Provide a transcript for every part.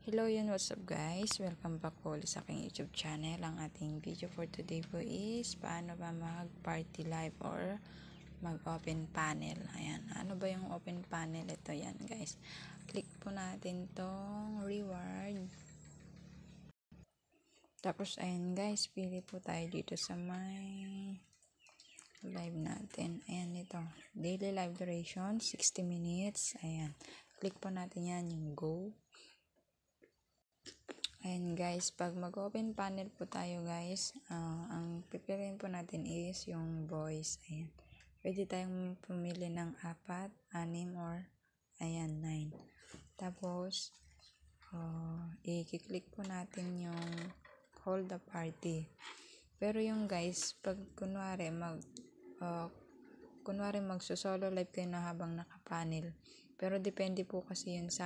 Hello yun, what's up guys? Welcome back po ulit sa aking YouTube channel. Ang ating video for today po is paano ba mag-party live or mag-open panel. Ayan, ano ba yung open panel? Ito yan guys. Click po natin tong reward. Tapos ayan guys, pili po tayo dito sa may live natin. Ayan ito, daily live duration 60 minutes. Ayan, click po natin yan yung go. Ayan guys, pag mag-open panel po tayo guys, ang pipiliin po natin is yung voice. Ayan. Pwede tayong pumili ng 4, 6, or ayan, 9. Tapos, i-click po natin yung hold the party. Pero yung guys, pag kunwari magso-solo live kayo na habang naka-panel. Pero depende po kasi yun sa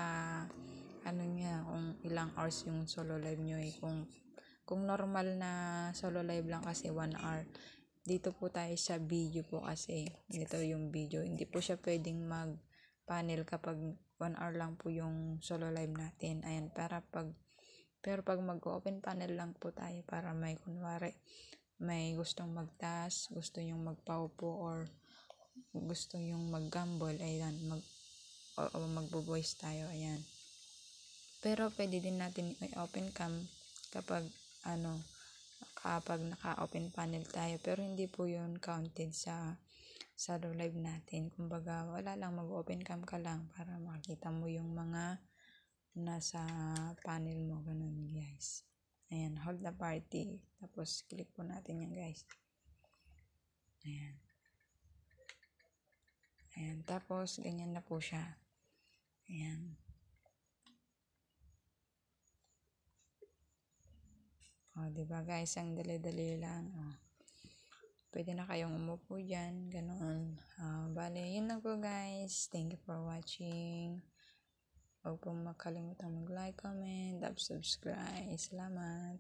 ano niya, kung ilang hours yung solo live nyo eh. Kung normal na solo live lang kasi 1 hour. Dito po tayo sa video po kasi. Ito yung video. Hindi po siya pwedeng mag-panel kapag 1 hour lang po yung solo live natin. Ayan, pero pag mag-open panel lang po tayo para may kunwari, may gustong mag-task, gusto yung magpaupo or gusto yung mag-gamble, ayan, magbo-voice tayo, ayan. Pero pwede din natin i-open cam kapag naka-open panel tayo, pero hindi po yun counted sa live natin. Kumbaga wala lang, mag-open cam ka lang para makita mo yung mga nasa panel mo, ganun guys. Ayan, hold the party. Tapos click po natin yan guys. Ayan. Ayan, tapos ganyan na po siya. Ayan. Diba guys, ang dali-dali lang. Pwede na kayong umupo dyan, ganoon. Bale, yun lang po guys. Thank you for watching. Huwag pong makalimutan mag-like, comment, subscribe. Salamat.